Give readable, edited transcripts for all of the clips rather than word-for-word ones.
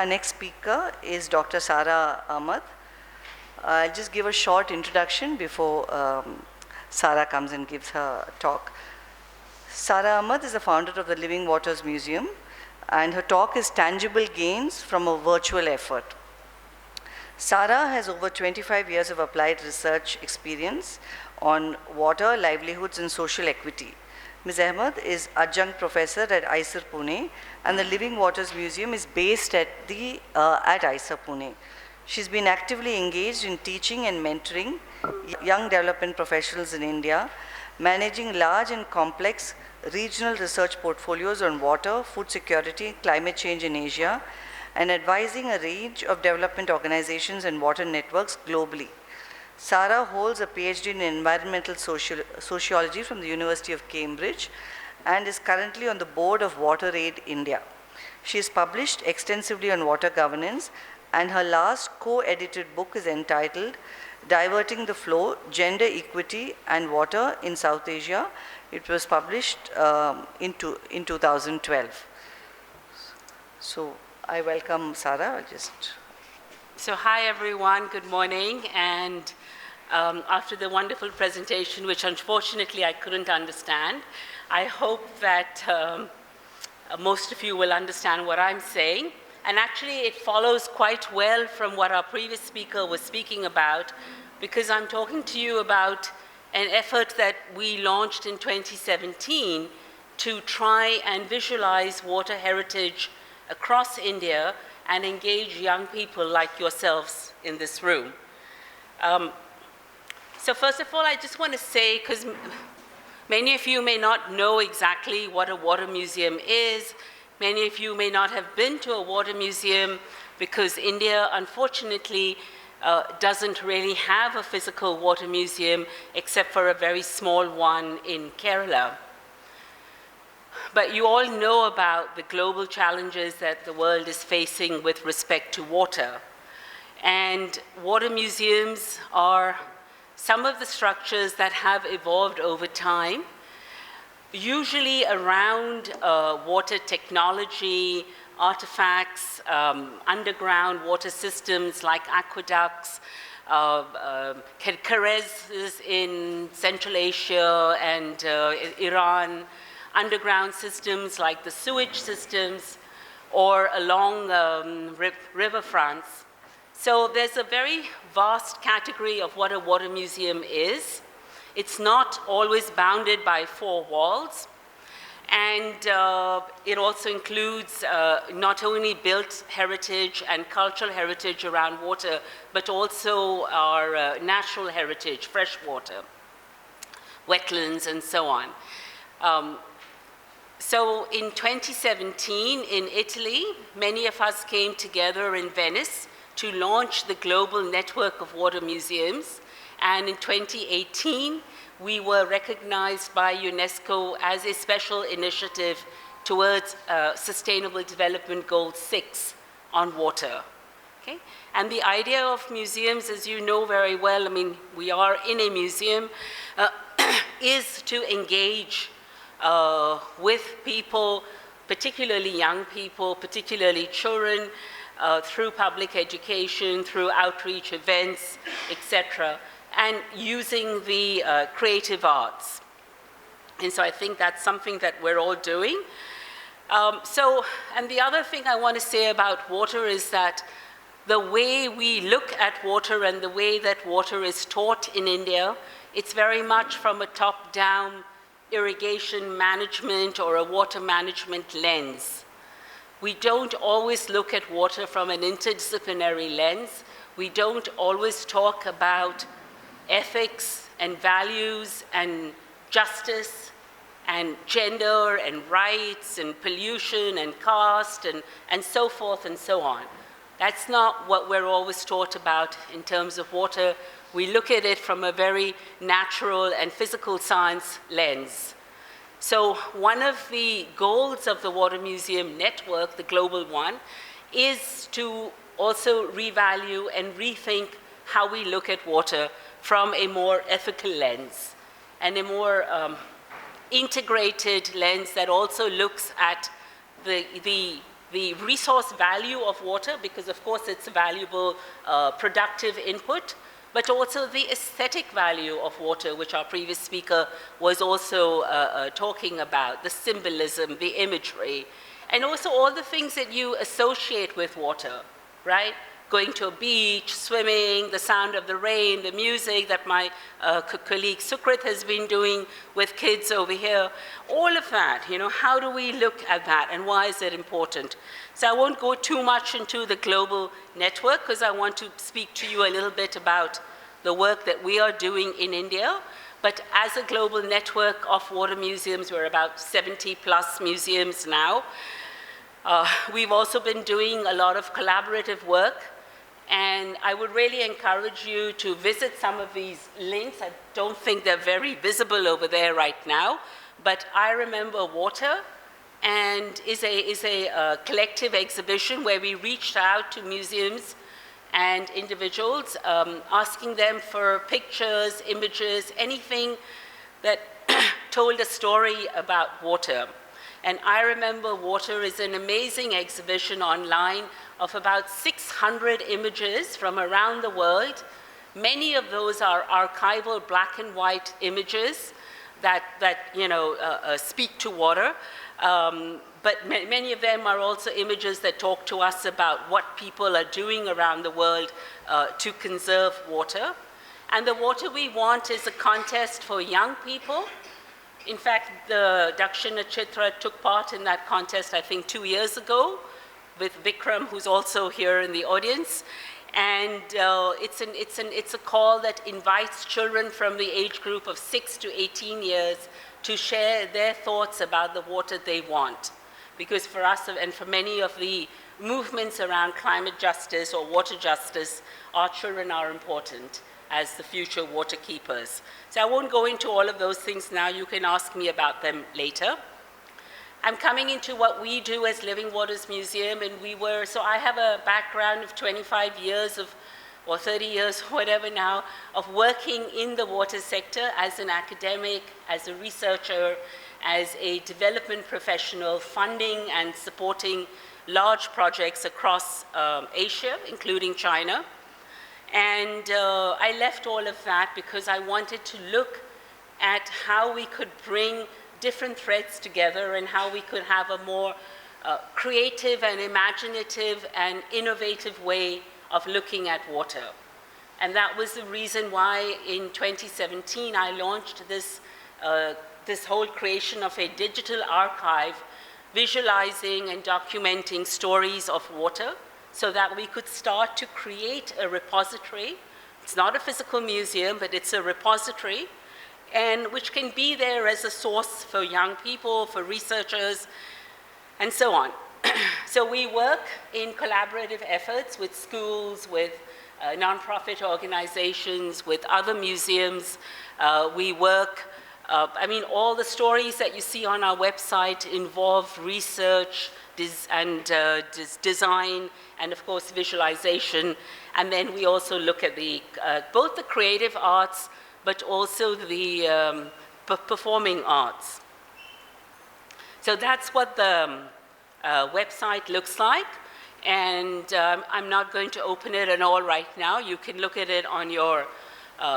Our next speaker is Dr. Sara Ahmed. I'll just give a short introduction before Sara comes and gives her talk. Sara Ahmed is the founder of the Living Waters Museum, and her talk is Tangible Gains from a Virtual Effort. Sara has over 25 years of applied research experience on water, livelihoods, and social equity. Ms. Ahmed is adjunct professor at IISER Pune, and the Living Waters Museum is based at IISER Pune. She's been actively engaged in teaching and mentoring young development professionals in India, managing large and complex regional research portfolios on water, food security, climate change in Asia, and advising a range of development organizations and water networks globally. Sara holds a PhD in environmental sociology from the University of Cambridge and is currently on the board of WaterAid India. She has published extensively on water governance, and her last co-edited book is entitled Diverting the Flow, Gender Equity and Water in South Asia. It was published in 2012. So I welcome Sara. So hi everyone, good morning. And after the wonderful presentation, which unfortunately I couldn't understand, I hope that most of you will understand what I'm saying. And actually it follows quite well from what our previous speaker was speaking about, because I'm talking to you about an effort that we launched in 2017 to try and visualize water heritage across India and engage young people like yourselves in this room. So first of all, I just want to say, because many of you may not know exactly what a water museum is, many of you may not have been to a water museum because India, unfortunately, doesn't really have a physical water museum except for a very small one in Kerala. But you all know about the global challenges that the world is facing with respect to water. And water museums are some of the structures that have evolved over time, usually around water technology, artifacts, underground water systems like aqueducts, Kerez in Central Asia and Iran, underground systems like the sewage systems, or along river fronts. So there's a very vast category of what a water museum is. It's not always bounded by four walls. And it also includes not only built heritage and cultural heritage around water, but also our natural heritage, fresh water, wetlands, and so on. So in 2017 in Italy, many of us came together in Venice to launch the global network of water museums. And in 2018, we were recognized by UNESCO as a special initiative towards Sustainable Development Goal 6 on water. Okay? And the idea of museums, as you know very well, I mean, we are in a museum, is to engage with people, particularly young people, particularly children, through public education, through outreach events, etc., and using the creative arts. And so I think that's something that we're all doing. And the other thing I want to say about water is that the way we look at water and the way that water is taught in India, it's very much from a top-down irrigation management or a water management lens. We don't always look at water from an interdisciplinary lens. We don't always talk about ethics and values and justice and gender and rights and pollution and caste and so forth and so on. That's not what we're always taught about in terms of water. We look at it from a very natural and physical science lens. So one of the goals of the Water Museum Network, the global one, is to also revalue and rethink how we look at water from a more ethical lens and a more integrated lens that also looks at the the resource value of water, because of course it's a valuable productive input, but also the aesthetic value of water, which our previous speaker was also talking about, the symbolism, the imagery, and also all the things that you associate with water, right? Going to a beach, swimming, the sound of the rain, the music that my colleague Sukrit has been doing with kids over here. All of that, how do we look at that and why is it important? So I won't go too much into the global network because I want to speak to you a little bit about the work that we are doing in India. But as a global network of water museums, we're about 70 plus museums now. We've also been doing a lot of collaborative work. And I would really encourage you to visit some of these links. I don't think they're very visible over there right now, but I Remember Water and is a collective exhibition where we reached out to museums and individuals, asking them for pictures, images, anything that told a story about water. And I Remember Water is an amazing exhibition online of about 600 images from around the world. Many of those are archival black and white images that speak to water. But many of them are also images that talk to us about what people are doing around the world to conserve water. And the water we want is a contest for young people. In fact, the Dakshina Chitra took part in that contest, I think, 2 years ago with Vikram, who's also here in the audience. And it's a call that invites children from the age group of 6 to 18 years to share their thoughts about the water they want. Because for us and for many of the movements around climate justice or water justice, our children are important as the future water keepers. So I won't go into all of those things now. You can ask me about them later. I'm coming into what we do as Living Waters Museum, and so I have a background of 25 years or 30 years, whatever now, of working in the water sector as an academic, as a researcher, as a development professional, funding and supporting large projects across Asia, including China. And I left all of that because I wanted to look at how we could bring different threads together and how we could have a more creative and imaginative and innovative way of looking at water. And that was the reason why in 2017 I launched this whole creation of a digital archive visualizing and documenting stories of water so that we could start to create a repository. It's not a physical museum, but it's a repository, and which can be there as a source for young people, for researchers, and so on. So we work in collaborative efforts with schools, with nonprofit organizations, with other museums. We work, all the stories that you see on our website involve research and design, and of course visualization. And then we also look at both the creative arts, but also the performing arts. So that's what the website looks like. And I'm not going to open it at all right now. You can look at it on your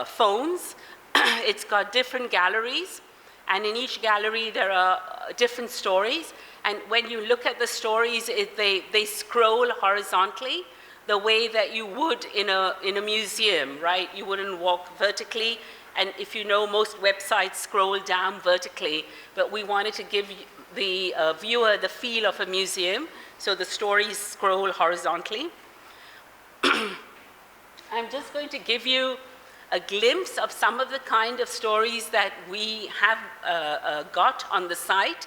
phones. It's got different galleries, and in each gallery there are different stories. And when you look at the stories, they scroll horizontally the way that you would in a museum, right? You wouldn't walk vertically. And if you know, most websites scroll down vertically, but we wanted to give the viewer the feel of a museum, so the stories scroll horizontally. I'm just going to give you a glimpse of some of the kind of stories that we have got on the site,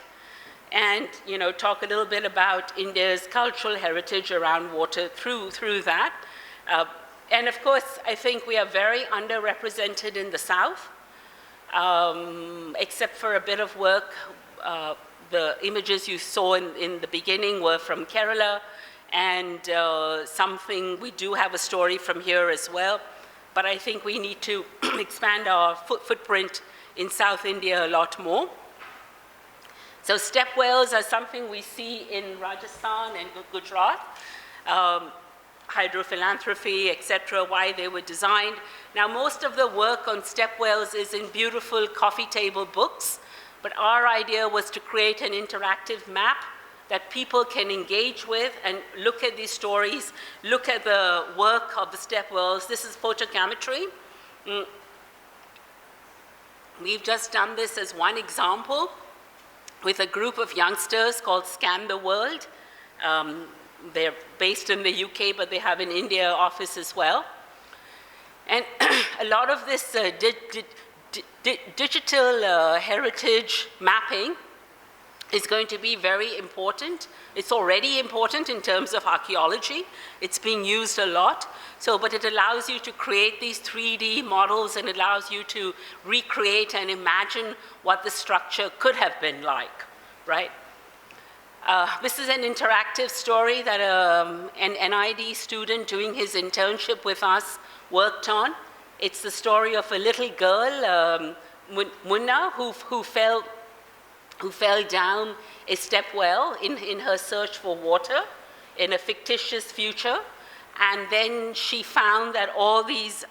and talk a little bit about India's cultural heritage around water through that. And of course, I think we are very underrepresented in the South, except for a bit of work. The images you saw in the beginning were from Kerala, and we do have a story from here as well. But I think we need to expand our footprint in South India a lot more. So step wells are something we see in Rajasthan and Gujarat, hydrophilanthropy, etc., why they were designed. Now, most of the work on step wells is in beautiful coffee table books, but our idea was to create an interactive map that people can engage with and look at these stories, look at the work of the step wells. This is photogrammetry. We've just done this as one example with a group of youngsters called Scan the World. They're based in the UK, but they have an India office as well. And a lot of this digital heritage mapping is going to be very important. It's already important in terms of archaeology. It's being used a lot. But it allows you to create these 3D models and allows you to recreate and imagine what the structure could have been like, right? This is an interactive story that an NID student doing his internship with us worked on. It's the story of a little girl, Munna, who fell down a step well in her search for water in a fictitious future. And then she found that all these,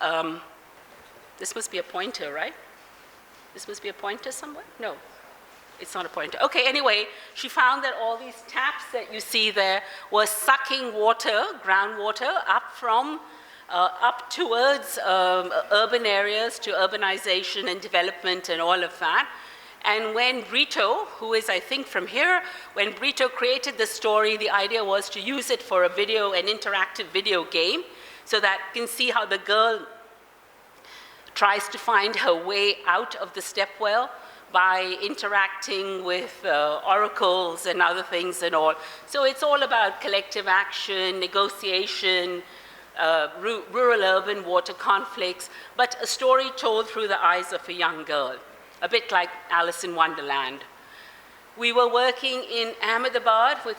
this must be a pointer, right? This must be a pointer somewhere? No, it's not a pointer. Okay, anyway, she found that all these taps that you see there were sucking water, groundwater, up towards urban areas, to urbanization and development and all of that. And when Brito, who is, I think, from here, when Brito created the story, the idea was to use it for an interactive video game, so that you can see how the girl tries to find her way out of the step well by interacting with oracles and other things and all. So it's all about collective action, negotiation, rural-urban water conflicts, but a story told through the eyes of a young girl. A bit like Alice in Wonderland. We were working in Ahmedabad with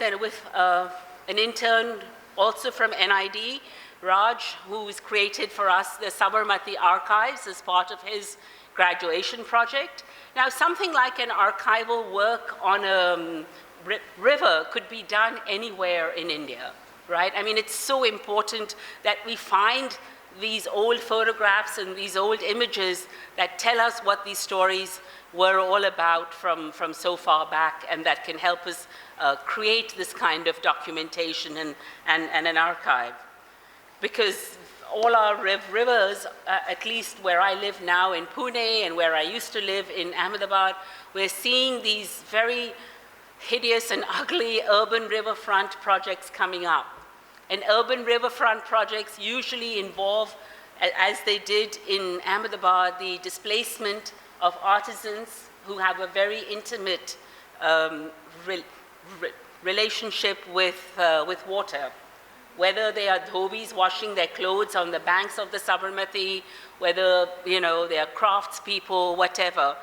an intern also from NID, Raj, who's created for us the Sabarmati archives as part of his graduation project. Now, something like an archival work on a river could be done anywhere in India, right? I mean, it's so important that we find these old photographs and these old images that tell us what these stories were all about from so far back, and that can help us create this kind of documentation and an archive. Because all our rivers, at least where I live now in Pune and where I used to live in Ahmedabad, we're seeing these very hideous and ugly urban riverfront projects coming up. And urban riverfront projects usually involve, as they did in Ahmedabad, the displacement of artisans who have a very intimate relationship with water. Whether they are dhobis washing their clothes on the banks of the Sabarmati, whether they are craftspeople, whatever.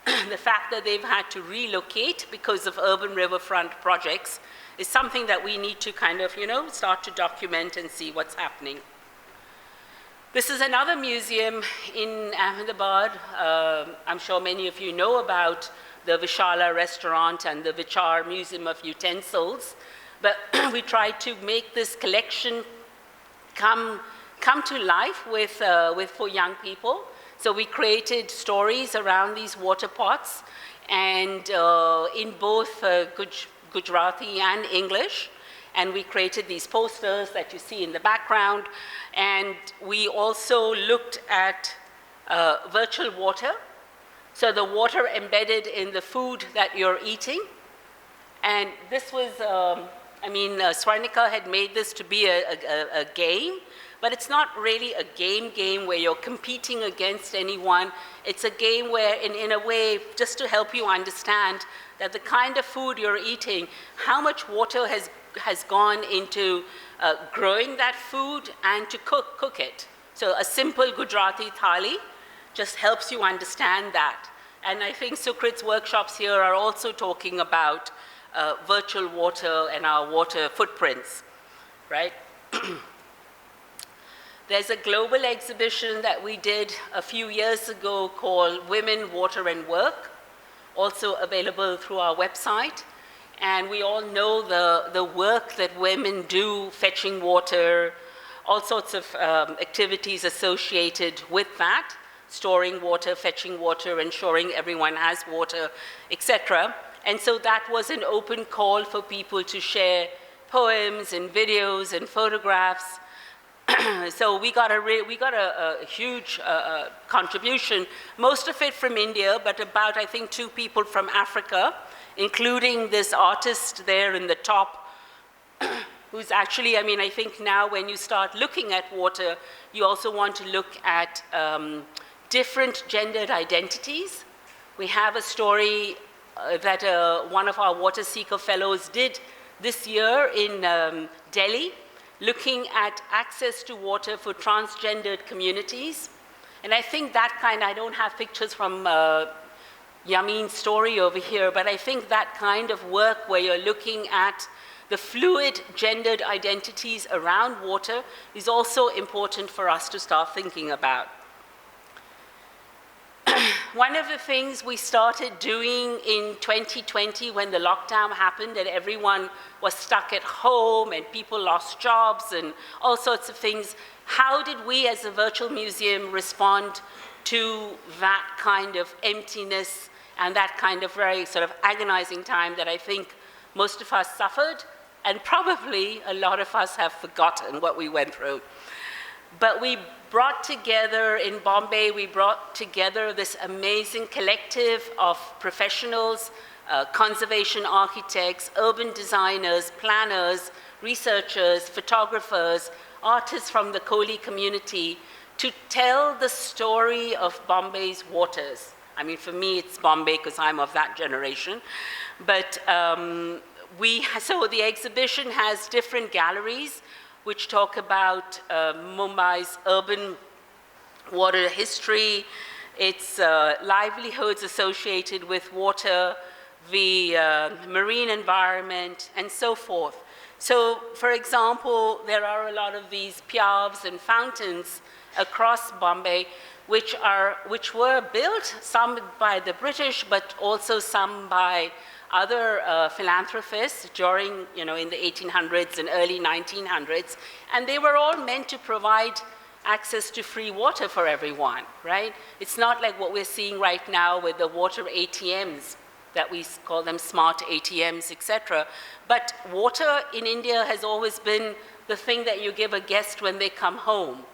The fact that they've had to relocate because of urban riverfront projects is something that we need to kind of, start to document and see what's happening. This is another museum in Ahmedabad. I'm sure many of you know about the Vishala restaurant and the Vichar Museum of Utensils, but we tried to make this collection come to life for young people. So we created stories around these water pots, and in both Gujarati and English, and we created these posters that you see in the background, and we also looked at virtual water, so the water embedded in the food that you're eating. And this was, Swarnika had made this to be a game, but it's not really a game where you're competing against anyone. It's a game where, in a way, just to help you understand that the kind of food you're eating, how much water has gone into growing that food and to cook it. So a simple Gujarati thali just helps you understand that. And I think Sukrit's workshops here are also talking about virtual water and our water footprints, right? There's a global exhibition that we did a few years ago called Women, Water and Work, also available through our website. And we all know the work that women do, fetching water, all sorts of activities associated with that, storing water, fetching water, ensuring everyone has water, etc. And so that was an open call for people to share poems and videos and photographs. So we got a huge contribution, most of it from India, but about, I think, 2 people from Africa, including this artist there in the top, who's actually, I mean, I think now when you start looking at water, you also want to look at different gendered identities. We have a story that one of our Water Seeker Fellows did this year in Delhi, looking at access to water for transgendered communities. And I think that kind, I don't have pictures from Yameen's story over here, but I think that kind of work where you're looking at the fluid gendered identities around water is also important for us to start thinking about. One of the things we started doing in 2020 when the lockdown happened and everyone was stuck at home and people lost jobs and all sorts of things, how did we as a virtual museum respond to that kind of emptiness and that kind of very sort of agonizing time that I think most of us suffered, and probably a lot of us have forgotten what we went through. But we brought together in Bombay, we brought together this amazing collective of professionals, conservation architects, urban designers, planners, researchers, photographers, artists from the Kohli community to tell the story of Bombay's waters. I mean, for me, it's Bombay because I'm of that generation. But so the exhibition has different galleries which talk about Mumbai's urban water history, its livelihoods associated with water, the marine environment, and so forth. So, for example, there are a lot of these pyavs and fountains across Bombay which were built, some by the British, but also some by other philanthropists during, in the 1800s and early 1900s, and they were all meant to provide access to free water for everyone, right? It's not like what we're seeing right now with the water ATMs, that we call them smart ATMs, etc. But water in India has always been the thing that you give a guest when they come home,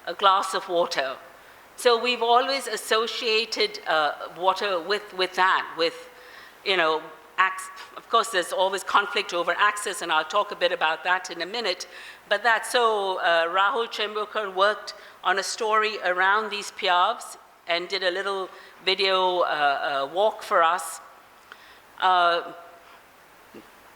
a glass of water. So we've always associated water with that, with, of course, there's always conflict over access, and I'll talk a bit about that in a minute. But Rahul Chembukar worked on a story around these pyavs and did a little video walk for us.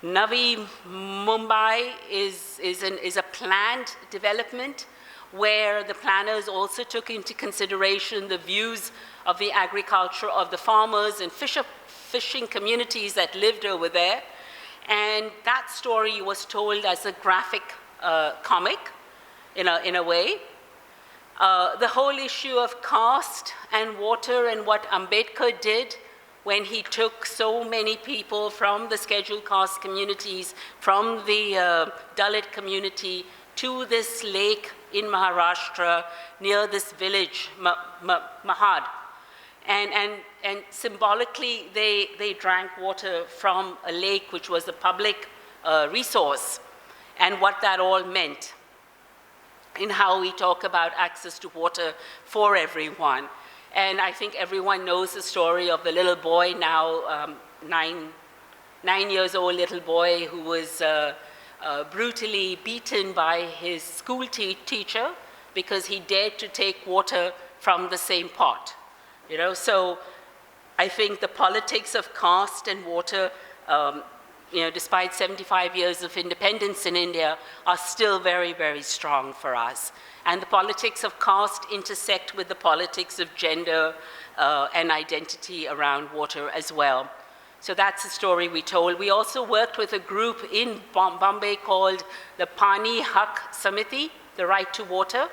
Navi Mumbai is a planned development where the planners also took into consideration the views of the agriculture of the farmers and fishing communities that lived over there. And that story was told as a graphic comic, in a way. The whole issue of caste and water and what Ambedkar did when he took so many people from the scheduled caste communities, from the Dalit community, to this lake in Maharashtra near this village, Mahad. And symbolically, they drank water from a lake which was a public resource, and what that all meant in how we talk about access to water for everyone. And I think everyone knows the story of the little boy now, 9 years old little boy who was brutally beaten by his school teacher because he dared to take water from the same pot. So I think the politics of caste and water, despite 75 years of independence in India, are still very, very strong for us. And the politics of caste intersect with the politics of gender and identity around water as well. So that's the story we told. We also worked with a group in Bombay called the Pani Hak Samiti, the Right to Water.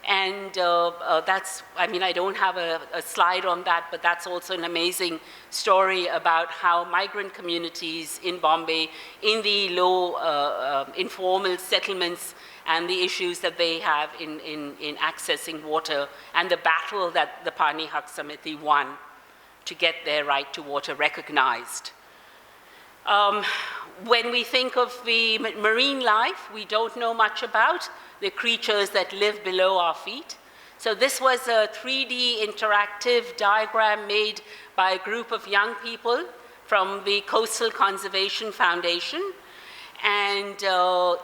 And that's, I mean, I don't have a slide on that, but that's also an amazing story about how migrant communities in Bombay, in the low informal settlements, and the issues that they have in accessing water, and the battle that the Pani Haq Samiti won to get their right to water recognized. When we think of the marine life, we don't know much about the creatures that live below our feet. So this was a 3D interactive diagram made by a group of young people from the Coastal Conservation Foundation. And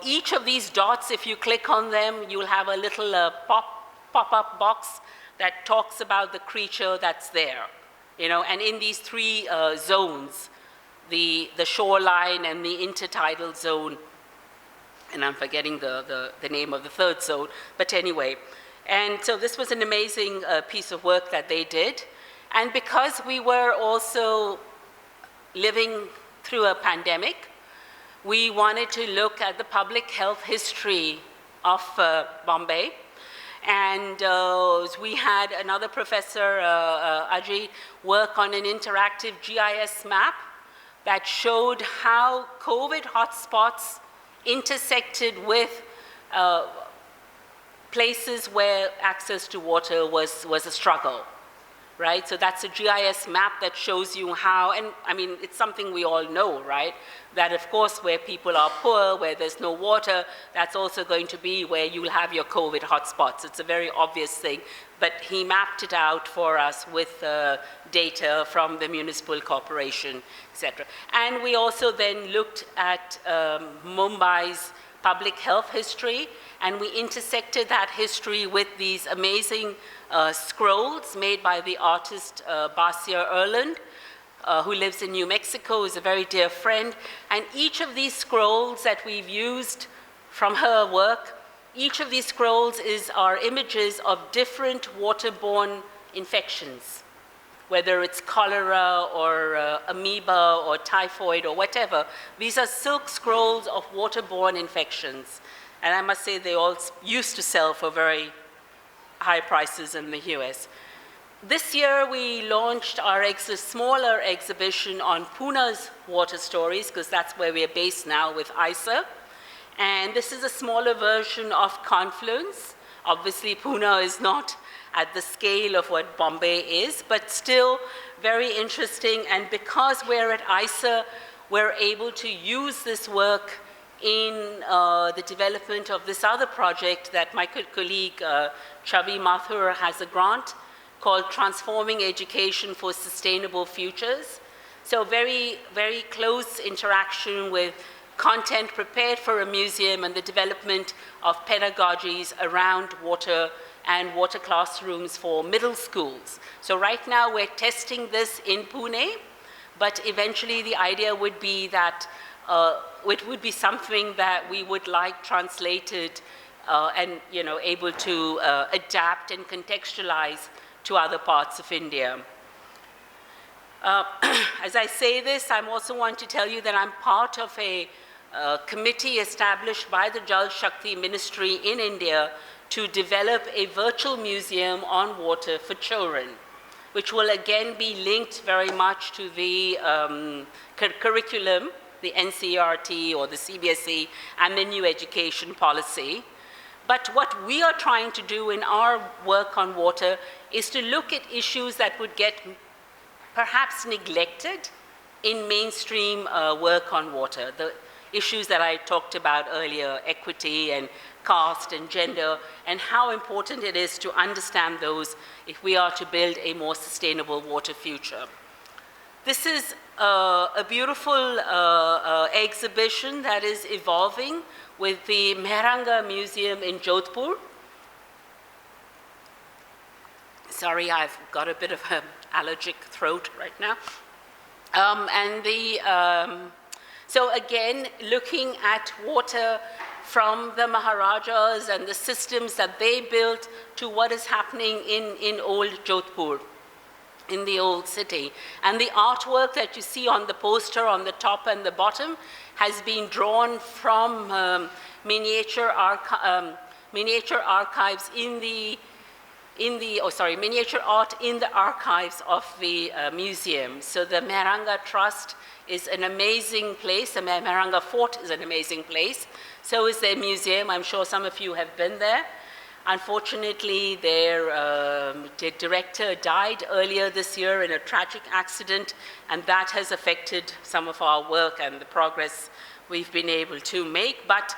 each of these dots, if you click on them, you'll have a little pop-up box that talks about the creature that's there. You know, and in these three zones, the shoreline and the intertidal zone, and I'm forgetting the name of the third zone, but anyway. And so this was an amazing piece of work that they did. And because we were also living through a pandemic, we wanted to look at the public health history of Bombay. And we had another professor, Ajay, work on an interactive GIS map that showed how COVID hotspots intersected with places where access to water was a struggle, right? So that's a GIS map that shows you how, and I mean, it's something we all know, right? That of course, where people are poor, where there's no water, that's also going to be where you'll have your COVID hotspots. It's a very obvious thing, but he mapped it out for us with data from the municipal corporation, etc. And we also then looked at Mumbai's public health history, and we intersected that history with these amazing scrolls made by the artist Basia Erland, who lives in New Mexico, is a very dear friend. And each of these scrolls that we've used from her work, each of these scrolls are images of different waterborne infections, whether it's cholera or amoeba or typhoid or whatever. These are silk scrolls of waterborne infections. And I must say they all used to sell for very high prices in the US. This year we launched our smaller exhibition on Pune's water stories, because that's where we're based now with ISA. And this is a smaller version of Confluence. Obviously Pune is not at the scale of what Bombay is, but still very interesting. And because we're at ISA, we're able to use this work in the development of this other project that my colleague Chavi Mathur has a grant called Transforming Education for Sustainable Futures. So very, very close interaction with content prepared for a museum and the development of pedagogies around water and water classrooms for middle schools. So right now we're testing this in Pune, but eventually the idea would be that it would be something that we would like translated and able to adapt and contextualize to other parts of India. As I say this, I also want to tell you that I'm part of a committee established by the Jal Shakti Ministry in India to develop a virtual museum on water for children, which will again be linked very much to the curriculum, the NCERT or the CBSE, and the new education policy. But what we are trying to do in our work on water is to look at issues that would get perhaps neglected in mainstream work on water. The issues that I talked about earlier, equity and caste and gender, and how important it is to understand those if we are to build a more sustainable water future. This is a beautiful exhibition that is evolving with the Mehranga Museum in Jodhpur. Sorry, I've got a bit of an allergic throat right now. So again, looking at water from the Maharajas and the systems that they built to what is happening in old Jodhpur, in the old city. And the artwork that you see on the poster on the top and the bottom has been drawn from miniature miniature archives miniature art in the archives of the museum. So the Mehranga Trust is an amazing place. The Mehranga Fort is an amazing place. So is their museum. I'm sure some of you have been there. Unfortunately, their director died earlier this year in a tragic accident, and that has affected some of our work and the progress we've been able to make. But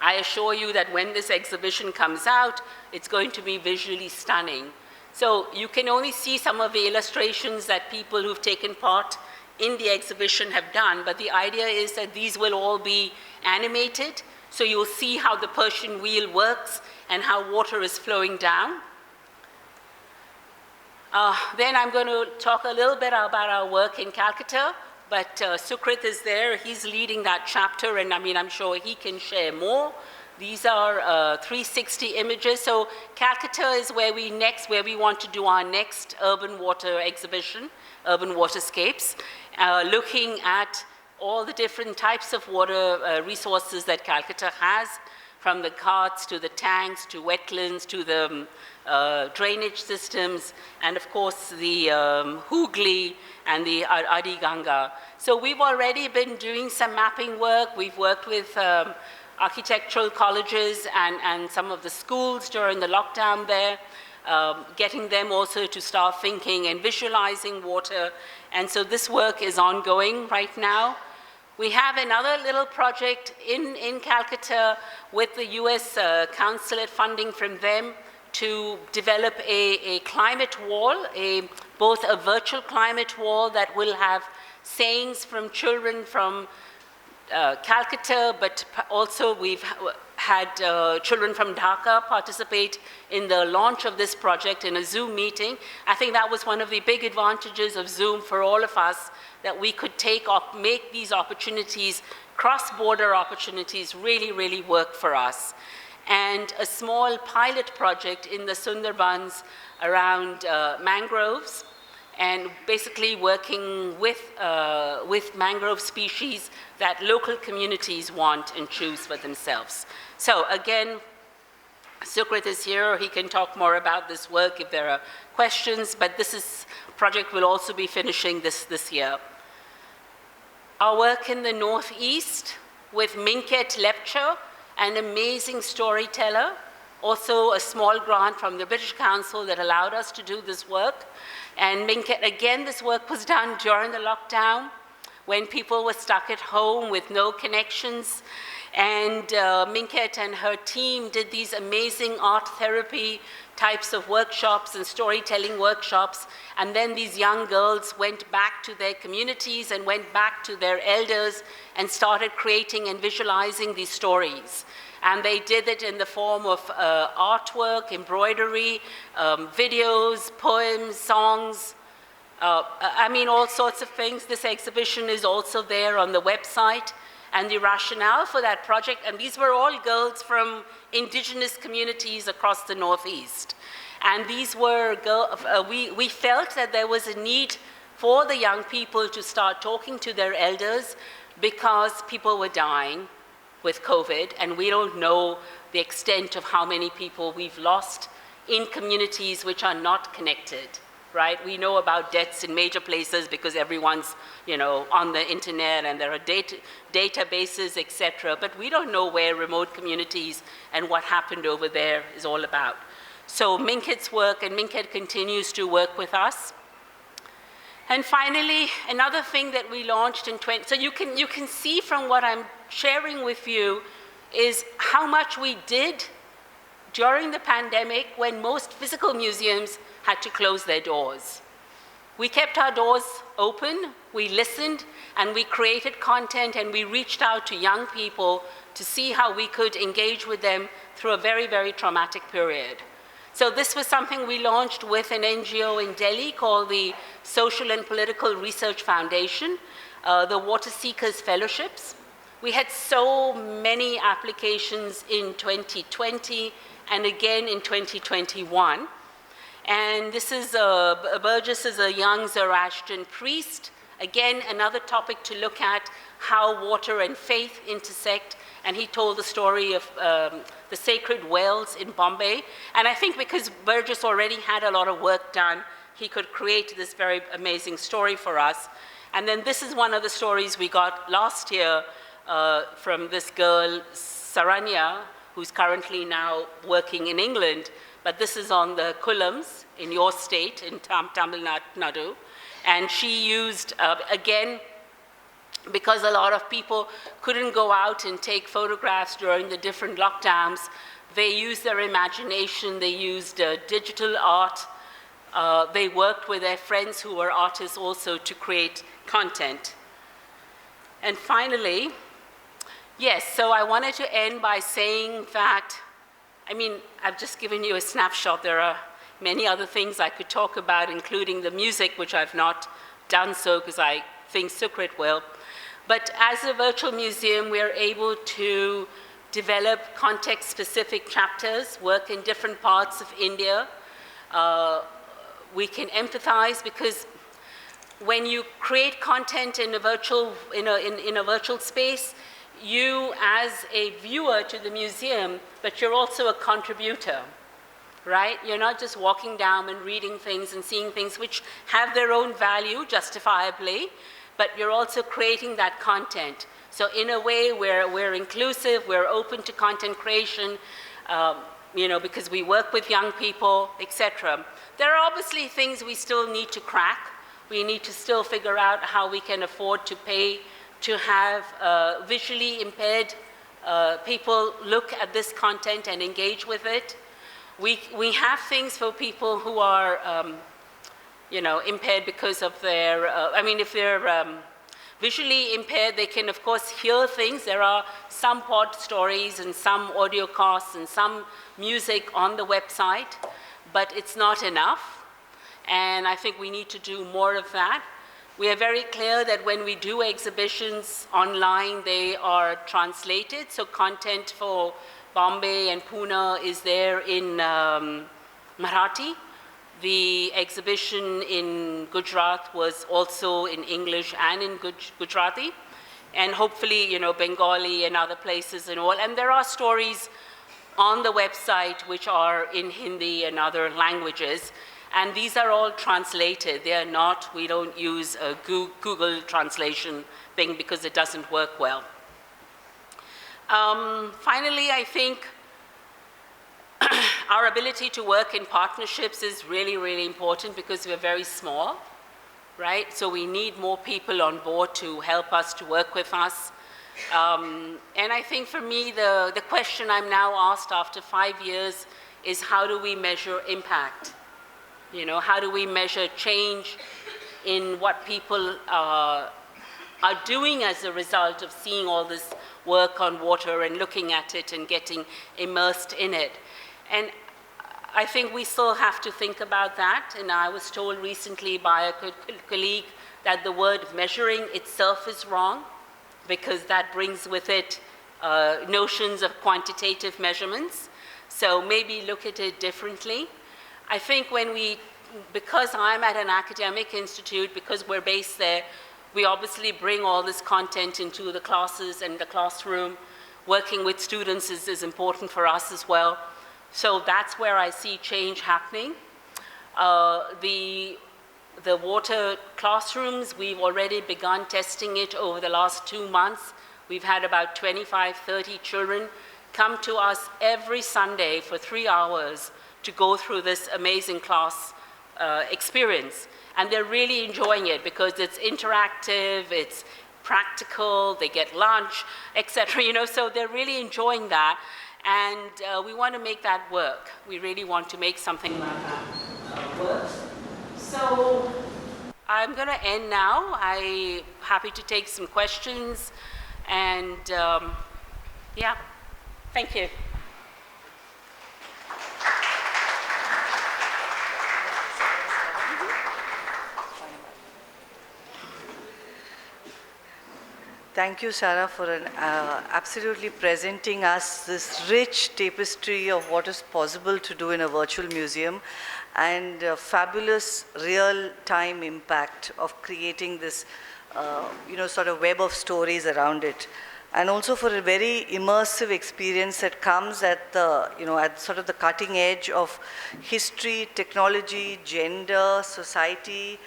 I assure you that when this exhibition comes out, it's going to be visually stunning. So you can only see some of the illustrations that people who've taken part in the exhibition have done, but the idea is that these will all be animated, so you'll see how the Persian wheel works and how water is flowing down. Then I'm going to talk a little bit about our work in Calcutta, but Sukrit is there. He's leading that chapter, and I'm sure he can share more. These are 360 images. So Calcutta is where we want to do our next urban water exhibition, urban waterscapes, looking at all the different types of water resources that Calcutta has, from the ghats to the tanks to wetlands to the drainage systems, and of course the Hooghly and the Adi Ganga. So we've already been doing some mapping work. We've worked with architectural colleges and some of the schools during the lockdown there, getting them also to start thinking and visualizing water. And so this work is ongoing right now. We have another little project in Calcutta with the US consulate, funding from them, to develop a climate wall, both a virtual climate wall that will have sayings from children from Calcutta, but also we've had children from Dhaka participate in the launch of this project in a Zoom meeting. I think that was one of the big advantages of Zoom for all of us, that we could make these opportunities, cross-border opportunities, really, really work for us. And a small pilot project in the Sundarbans around mangroves, and basically working with mangrove species that local communities want and choose for themselves. So again, Sukrit is here. He can talk more about this work if there are questions, but this project will also be finishing this year. Our work in the Northeast with Minket Lepcha, an amazing storyteller, also a small grant from the British Council that allowed us to do this work. And Minket, again, this work was done during the lockdown when people were stuck at home with no connections. And Minket and her team did these amazing art therapy types of workshops and storytelling workshops. And then these young girls went back to their communities and went back to their elders and started creating and visualizing these stories. And they did it in the form of artwork, embroidery, videos, poems, songs, all sorts of things. This exhibition is also there on the website. And the rationale for that project, and these were all girls from indigenous communities across the Northeast. And these were we felt that there was a need for the young people to start talking to their elders, because people were dying with COVID, and we don't know the extent of how many people we've lost in communities which are not connected, right? We know about deaths in major places because everyone's, on the internet and there are databases, etc. But we don't know where remote communities and what happened over there is all about. So Minket's work, and Minket continues to work with us. And finally, another thing that we launched in so you can see from what I'm sharing with you is how much we did during the pandemic when most physical museums had to close their doors. We kept our doors open, we listened, and we created content, and we reached out to young people to see how we could engage with them through a very, very traumatic period. So this was something we launched with an NGO in Delhi called the Social and Political Research Foundation, the Water Seekers Fellowships. We had so many applications in 2020 and again in 2021. And this is Burgess is a young Zoroastrian priest. Again, another topic to look at, how water and faith intersect. and he told the story of the sacred wells in Bombay. And I think because Burgess already had a lot of work done, he could create this very amazing story for us. And then this is one of the stories we got last year from this girl, Saranya, who's currently now working in England. But this is on the Kulams in your state, in Tamil Nadu. And she used, again, because a lot of people couldn't go out and take photographs during the different lockdowns, they used their imagination, they used digital art, they worked with their friends who were artists also to create content. And finally, yes, so I wanted to end by saying that, I mean, I've just given you a snapshot. There are many other things I could talk about, including the music, which I've not done so because I think Sukrit will. But as a virtual museum, we're able to develop context-specific chapters, work in different parts of India. We can empathize because when you create content in a virtual, in a virtual space, you as a viewer to the museum, but you're also a contributor, right? You're not just walking down and reading things and seeing things which have their own value, justifiably, but you're also creating that content. So in a way, we're inclusive, we're open to content creation, because we work with young people, etc. There are obviously things we still need to crack. We need to still figure out how we can afford to pay to have visually impaired people look at this content and engage with it. We have things for people who are, impaired because of their, if they're visually impaired, they can, of course, hear things. There are some pod stories and some audio casts and some music on the website, but it's not enough. And I think we need to do more of that. We are very clear that when we do exhibitions online, they are translated. So content for Bombay and Pune is there in Marathi. The exhibition in Gujarat was also in English and in Gujarati. And hopefully, Bengali and other places and all. And there are stories on the website which are in Hindi and other languages. And these are all translated. They are not, we don't use a Google translation thing because it doesn't work well. Finally, I think our ability to work in partnerships is really, really important because we're very small, right? So we need more people on board to help us, to work with us. And I think for me, the question I'm now asked after 5 years is how do we measure impact? How do we measure change in what people are doing as a result of seeing all this work on water and looking at it and getting immersed in it? And I think we still have to think about that. And I was told recently by a colleague that the word measuring itself is wrong because that brings with it notions of quantitative measurements. So maybe look at it differently. I think because I'm at an academic institute, because we're based there, we obviously bring all this content into the classes and the classroom. Working with students is important for us as well. So that's where I see change happening. The water classrooms, we've already begun testing it over the last 2 months. We've had about 25, 30 children come to us every Sunday for 3 hours to go through this amazing class experience. And they're really enjoying it because it's interactive, it's practical, they get lunch, etc. So they're really enjoying that. And we want to make that work. We really want to make something like that work. So I'm going to end now. I'm happy to take some questions. And thank you. Thank you, Sara, for absolutely presenting us this rich tapestry of what is possible to do in a virtual museum and fabulous real-time impact of creating this, sort of web of stories around it. and also for a very immersive experience that comes at the, at sort of the cutting edge of history, technology, gender, society,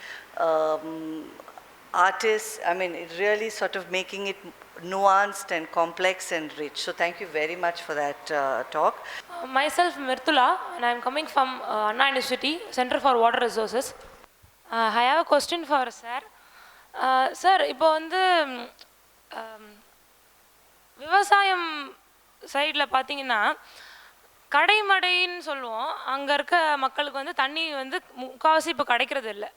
artists. I mean, it really sort of making it nuanced and complex and rich. So thank you very much for that talk. Myself Mirtula, and I am coming from Anna University, Center for Water Resources. I have a question for sir. Sir, இப்போ வந்து விவசாயம் சைடில் பார்த்தீங்கன்னா கடைமடைன்னு சொல்லுவோம், அங்கே இருக்க மக்களுக்கு வந்து தண்ணி வந்து முக்கால்வாசி இப்போ கிடைக்கிறது இல்லை.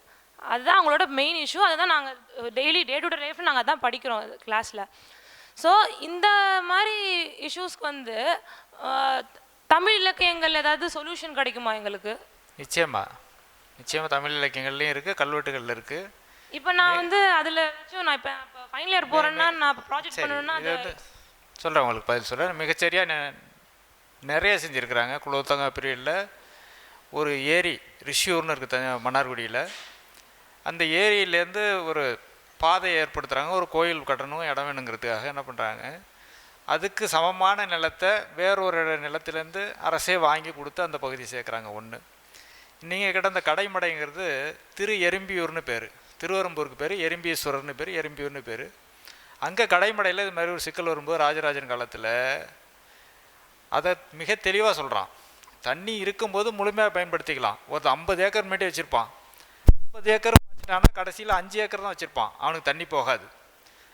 அதுதான் அவங்களோட மெயின் இஷ்யூ. அதை தான் நாங்கள் டெய்லி டே டு டே லைஃப்பில் நாங்கள் தான் படிக்கிறோம் கிளாஸில். ஸோ இந்த மாதிரி இஷ்யூஸ்க்கு வந்து தமிழ் இலக்கியங்கள் ஏதாவது சொல்யூஷன் கிடைக்குமா எங்களுக்கு? நிச்சயமாக தமிழ் இலக்கியங்கள்லையும் இருக்குது, கல்வெட்டுகளில் இருக்குது. இப்போ நான் வந்து அதில் நான் இப்போ ஃபைனல் இயர் போகிறேன்னா நான் ப்ராஜெக்ட் பண்ணணுன்னா அது வந்து சொல்கிறேன், உங்களுக்கு பதில் சொல்கிறேன். மிகச்சரியாக நிறைய செஞ்சுருக்கிறாங்க. குலோத்தங்க பீரியடில் ஒரு ஏரி ரிஷியூர்னு இருக்குது மன்னார்குடியில். அந்த ஏரியிலேருந்து ஒரு பாதையை ஏற்படுத்துகிறாங்க. ஒரு கோயில் கட்டணும், இடம் வேணுங்கிறதுக்காக என்ன பண்ணுறாங்க, அதுக்கு சமமான நிலத்தை வேறொரு நிலத்திலேருந்து அரசே வாங்கி கொடுத்து அந்த பகுதி சேர்க்குறாங்க. ஒன்று, நீங்கள் கிட்ட அந்த கடைமடைங்கிறது திரு எறும்பியூர்னு பேர், திருவரம்பூருக்கு பேர் எறும்பீஸ்வரர்னு பேர், எறும்பியூர்னு பேர். அங்கே கடைமடையில் இது மாதிரி ஒரு சிக்கல் வரும்போது ராஜராஜன் காலத்தில் அதை மிக தெளிவாக சொல்கிறான். தண்ணி இருக்கும்போது முழுமையாக பயன்படுத்திக்கலாம். ஒரு 50 ஏக்கர் மேட்டே வச்சுருப்பான். 50 ஏக்கர் வச்சுட்டான்னா கடைசியில் 5 ஏக்கர் தான் வச்சுருப்பான், அவனுக்கு தண்ணி போகாது.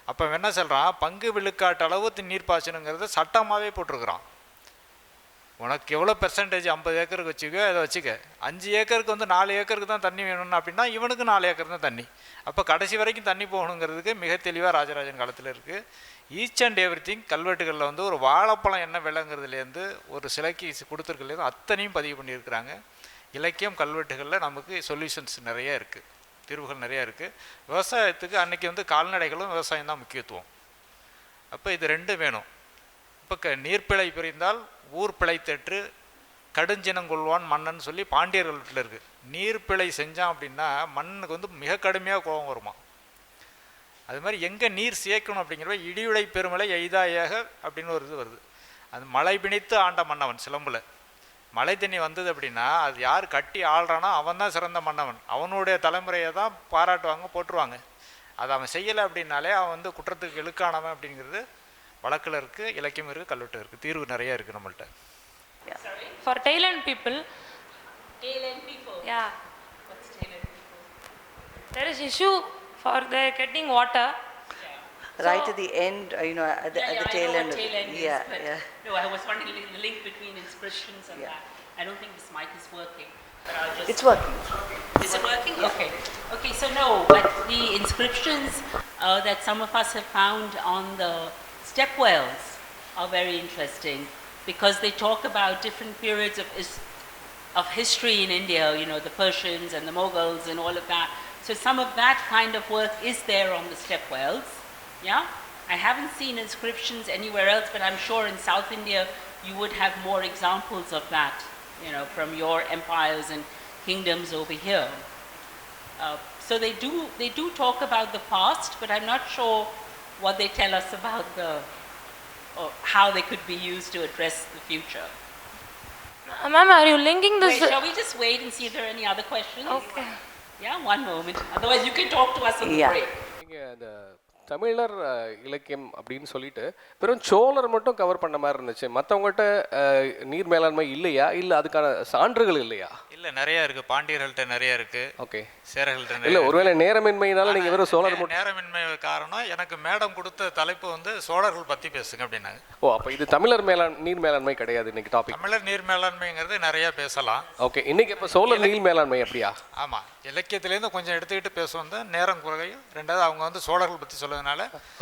அப்போ என்ன சொல்கிறான், பங்கு விழுக்காட்டு அளவு நீர் பாய்ச்சணுங்கிறத சட்டமாகவே போட்டிருக்கிறான். உனக்கு எவ்வளோ பெர்சன்டேஜ் 50 ஏக்கருக்கு வச்சுக்க, அதை வச்சுக்க. 5 ஏக்கருக்கு வந்து 4 ஏக்கருக்கு தான் தண்ணி வேணும்னு அப்படின்னா இவனுக்கு 4 ஏக்கர் தான் தண்ணி. அப்போ கடைசி வரைக்கும் தண்ணி போகணுங்கிறதுக்கு மிக தெளிவாக ராஜராஜன் காலத்தில் இருக்குது. ஈச் அண்ட் எவ்ரி திங் கல்வெட்டுகளில் வந்து ஒரு வாழைப்பழம் என்ன விலைங்கிறதுலேருந்து ஒரு சிலைக்கு கொடுத்துருக்கலேருந்து அத்தனையும் பதிவு பண்ணியிருக்கிறாங்க. இலக்கியம் கல்வெட்டுகளில் நமக்கு சொல்யூஷன்ஸ் நிறைய இருக்குது, தீர்வுகள் நிறையா இருக்குது. விவசாயத்துக்கு அன்றைக்கி வந்து கால்நடைகளும் விவசாயம் தான் முக்கியத்துவம். அப்போ இது ரெண்டும் வேணும். இப்போ நீர்ப்பிழை பிரிந்தால் ஊர் பிழைத்தற்று கடுஞ்சினங்கொள்வான் மன்னன் சொல்லி பாண்டியர்கள் வீட்டில் இருக்குது. நீர்ப்பிழை செஞ்சான் அப்படின்னா மண்ணுக்கு வந்து மிக கடுமையாக கோபம் வருமா. அது மாதிரி எங்கே நீர் சேர்க்கணும் அப்படிங்கிறப்ப இடியுடை பெருமலை எய்தாயாக அப்படின்னு ஒரு இது வருது. அது மழை பிணித்து ஆண்ட மன்னவன் சிலம்பில் மழை தண்ணி வந்தது அப்படின்னா அது யார் கட்டி ஆள்றானோ அவன் தான் சிறந்த மன்னவன். அவனுடைய தலைமுறையை தான் பாராட்டுவாங்க, போட்டுருவாங்க. அதை அவன் செய்யலை அப்படின்னாலே அவன் வந்து குற்றத்துக்கு இழுக்கானவன் அப்படிங்கிறது வழக்கில் இருக்குது, இலக்கியம் இருக்குது, கல்வெட்டு இருக்குது. தீர்வு நிறையா இருக்குது நம்மள்கிட்ட. For Thailand people. Thailand people? Yeah. What's Thailand people? There is issue for the getting water. Right at the end, at the tail end. No, I was wondering the link between inscriptions and that. I don't think this mic is working. But I'll just. It's working. Is it working? Yeah. Okay. Okay. So no, but the inscriptions that some of us have found on the step wells are very interesting because they talk about different periods of history in India. The Persians and the Mughals and all of that. So some of that kind of work is there on the step wells. Yeah, I haven't seen inscriptions anywhere else, but I'm sure in South India you would have more examples of that, from your empires and kingdoms over here. So they do talk about the past, but I'm not sure what they tell us about or how they could be used to address the future. Ma'am, are you linking this? Wait, shall we just wait and see if there are any other questions? Okay. Yeah, one moment. Otherwise you can talk to us on the break. தமிழர் இலக்கியம் அப்படின்னு சொல்லிட்டு வெறும் சோழர் மட்டும் cover பண்ண மாதிரி இருந்துச்சு. மற்றவங்கள்ட்ட நீர் மேலாண்மை இல்லையா, இல்லை அதுக்கான சான்றுகள் இல்லையா? இல்லை, நிறையா இருக்குது. பாண்டியர்கள்ட்ட நிறையா இருக்குது. ஓகே, சேரர்கள்ட்ட இல்லை, ஒருவேளை நேரமின்மையினால நீங்கள் வெறும் சோழர் மட்டும். நேரமின்மை காரணம் எனக்கு மேடம் கொடுத்த தலைப்பு வந்து சோழர்கள் பற்றி பேசுங்க அப்படின்னாங்க. ஓ, அப்போ இது தமிழர் நீர் மேலாண்மை கிடையாது இன்னைக்கு டாபிக். தமிழர் நீர் மேலாண்மைங்கிறது நிறையா பேசலாம். ஓகே, இன்னைக்கு இப்போ சோழர் நீர் மேலாண்மை அப்படியா? ஆமாம், இலக்கியத்துலேருந்து கொஞ்சம் எடுத்துக்கிட்டு பேசுவோம் தான், நேரம் குறையும். ரெண்டாவது அவங்க வந்து சோழர்கள் பற்றி சொல்லுறதுனால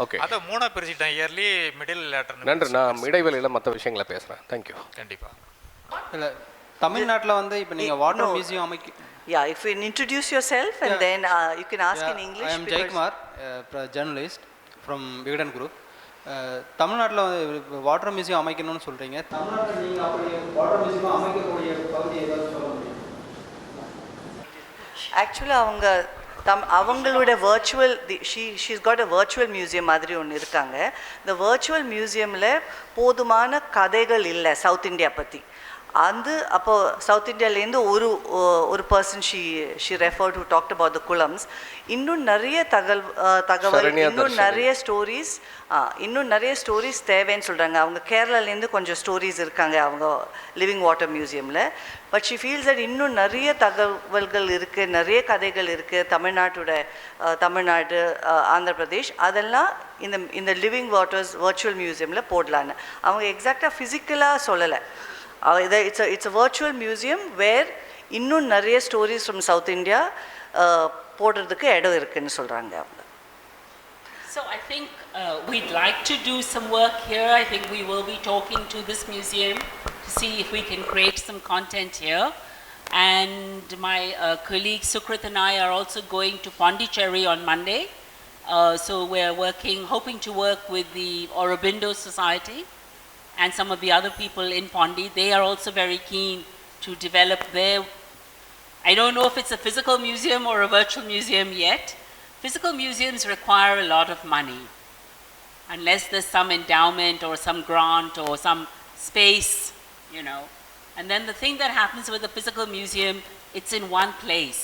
ஓகே, அதை 3 பிரிச்சுட்டேன், இயர்லி, மிடில், லேட்டர். நன்றி. நான் இடைவெளியில் மற்ற விஷயங்களை பேசுகிறேன். தேங்க்யூ. கண்டிப்பாக. இல்லை, தமிழ்நாட்டில் வந்து இப்போ நீங்கள் வாட்டர் மியூசியம் அமைக்க. Yeah, if you introduce yourself and then you can ask in English. I am Jaykumar, journalist from Vigadan Group. தமிழ்நாட்டில் வாட்டர் மியூசியம் அமைக்கணும்னு சொல்கிறீங்க. தமிழ்நாட்டில் நீங்கள் அப்படி வாட்டர் மியூசியம் அமைக்கக்கூடிய பகுதி ஏதாவது சொல்ல முடியும்? ஆக்சுவலாக அவங்க அவங்களோட virtual she's got a virtual museum மாதிரி ஒன்று இருக்காங்க. இந்த virtual museumல போதுமான கதைகள் இல்லை சவுத் இந்தியா பற்றி. அந்த அப்போ சவுத் இந்தியாவிலேருந்து ஒரு person she referred to talk about the குளம்ஸ். இன்னும் நிறைய தகவல் இன்னும் நிறைய ஸ்டோரிஸ் தேவைன்னு சொல்கிறாங்க. அவங்க கேரளாலேருந்து கொஞ்சம் ஸ்டோரிஸ் இருக்காங்க அவங்க லிவிங் வாட்டர் மியூசியமில். பட் ஷி ஃபீல்ஸ் தட் இன்னும் நிறைய தகவல்கள் இருக்குது, நிறைய கதைகள் இருக்குது தமிழ்நாடு ஆந்திர பிரதேஷ், அதெல்லாம் இந்த லிவிங் வாட்டர்ஸ் வர்ச்சுவல் மியூசியமில் போடலான்னு. அவங்க எக்ஸாக்டாக ஃபிசிக்கலாக சொல்லலை. It's a virtual museum where இன்னும் நிறைய ஸ்டோரிஸ் ஃப்ரம் சவுத் இந்தியா போடுறதுக்கு இடம் இருக்குன்னு சொல்கிறாங்க அவங்க. So I think we'd like to do some work here. I think we will be talking to this museum to see if we can create some content here. And my colleague Sukrit and I are also going to Pondicherry on Monday. So we're hoping to work with the Aurobindo Society and some of the other people in Pondi. They are also very keen to develop their, I don't know if it's a physical museum or a virtual museum yet. Physical museums require a lot of money, unless there's some endowment or some grant or some space, you know. And then the thing that happens with a physical museum, it's in one place.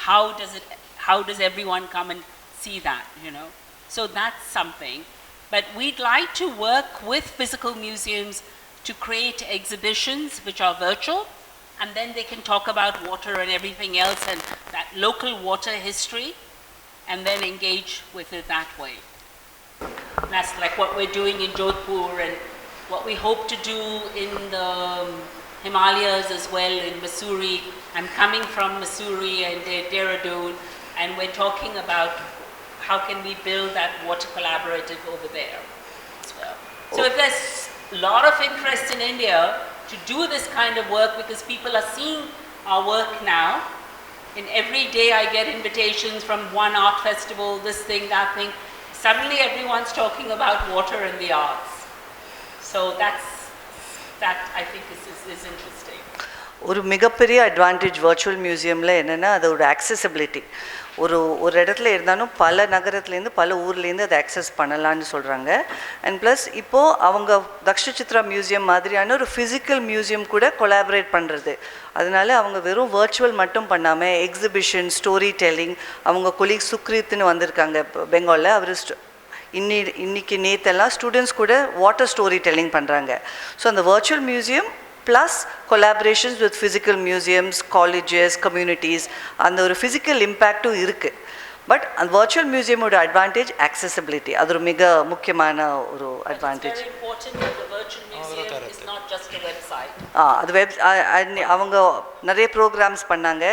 How does everyone come and see that, you know? So that's something. But we'd like to work with physical museums to create exhibitions which are virtual, and then they can talk about water and everything else and that local water history, and then engage with it that way. And that's like what we're doing in Jodhpur and what we hope to do in the Himalayas as well, in Mussoorie. I'm coming from Mussoorie and Dehradun, and we're talking about how can we build that water collaborative over there as well. So if there's a lot of interest in India to do this kind of work, because people are seeing our work now, and every day I get invitations from one art festival, this thing, that thing. Suddenly everyone's talking about water and the arts. So that I think is interesting. ஒரு மிகப்பெரிய advantage virtual மியூசியமில் என்னென்னா அதோட accessibility. ஒரு இடத்துல இருந்தாலும் பல நகரத்துலேருந்து பல ஊர்லேருந்து அதை ஆக்சஸ் பண்ணலான்னு சொல்கிறாங்க. அண்ட் ப்ளஸ் இப்போது அவங்க தக்ஷசித்ரா மியூசியம் மாதிரியான ஒரு ஃபிசிக்கல் மியூசியம் கூட கொலாபரேட் பண்ணுறது. அதனால அவங்க வெறும் வர்ச்சுவல் மட்டும் பண்ணாமல் எக்ஸிபிஷன், ஸ்டோரி டெல்லிங், அவங்க கொலீக் சுக்ரீத்னு வந்திருக்காங்க பெங்காலில். அவர் இன்னைக்கு நேற்றெல்லாம் ஸ்டூடெண்ட்ஸ் கூட வாட்டர் ஸ்டோரி டெல்லிங் பண்ணுறாங்க. ஸோ அந்த virtual museum plus collaborations with physical museums, colleges, communities, and ஒரு physical impact இருக்கு. பட் அந்த virtual museum ஓட advantage accessibility. அது ஒரு மிக முக்கியமான ஒரு advantage. It's very important that the virtual museum is not just a website. அது அவங்க நிறைய ப்ரோக்ராம்ஸ் பண்ணாங்க.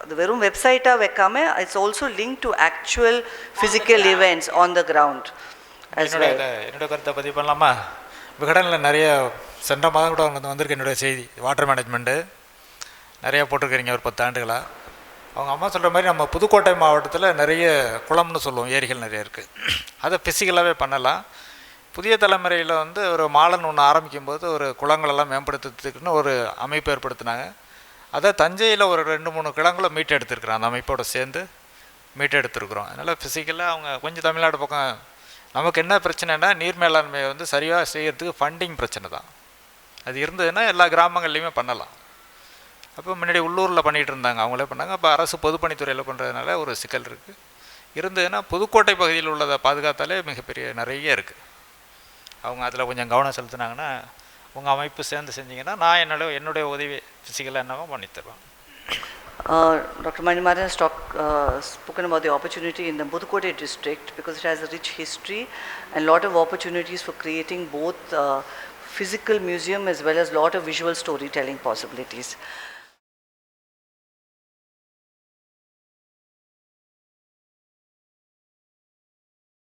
அது வெறும் வெப்சைட்டாக வைக்காம it's also link to actual physical events on the ground as well. என்னோட கருத்தை பதிவு பண்ணலாமா? விகடனில் நிறைய சென்ற மாதம் கூட அவங்க வந்திருக்கு என்னுடைய செய்தி. வாட்டர் மேனேஜ்மெண்ட்டு நிறையா போட்டிருக்கிறீங்க ஒரு 10 ஆண்டுகளாக. அவங்க அம்மா சொல்கிற மாதிரி நம்ம புதுக்கோட்டை மாவட்டத்தில் நிறைய குளம்னு சொல்லுவோம், ஏரிகள் நிறைய இருக்குது. அதை ஃபிசிக்கலாகவே பண்ணலாம். புதிய தலைமுறையில் ஒரு மாலன் ஒன்று ஆரம்பிக்கும்போது ஒரு குளங்களெல்லாம் மேம்படுத்துறதுக்குன்னு ஒரு அமைப்பு ஏற்படுத்தினாங்க. அதை தஞ்சையில் ஒரு 2-3 கிளங்களை மீட்டெடுத்துருக்குறோம். அந்த அமைப்போடு சேர்ந்து மீட்டெடுத்துருக்குறோம். அதனால் ஃபிசிக்கலாக அவங்க கொஞ்சம் தமிழ்நாடு பக்கம் நமக்கு என்ன பிரச்சனைனா நீர் மேலாண்மையை சரியாக செய்கிறதுக்கு ஃபண்டிங் பிரச்சனை தான். அது இருந்ததுன்னா எல்லா கிராமங்கள்லையுமே பண்ணலாம். அப்போ முன்னாடி உள்ளூரில் பண்ணிகிட்டு இருந்தாங்க, அவங்களே பண்ணாங்க. அப்போ அரசு பொதுப்பணித்துறையில் பண்ணுறதுனால ஒரு சிக்கல் இருக்குது. இருந்ததுன்னா புதுக்கோட்டை பகுதியில் உள்ளதை பாதுகாத்தாலே மிகப்பெரிய நிறைய இருக்குது. அவங்க அதில் கொஞ்சம் கவனம் செலுத்தினாங்கன்னா, உங்கள் அமைப்பு சேர்ந்து செஞ்சிங்கன்னா நான் என்னுடைய உதவி ஃபிசிக்கலாக என்னவோ பண்ணித்தருவேன். Dr. Manimaran has spoken about the opportunity in the Pudukkottai district because it has a rich history and lot of opportunities for creating both physical museum as well as lot of visual storytelling possibilities.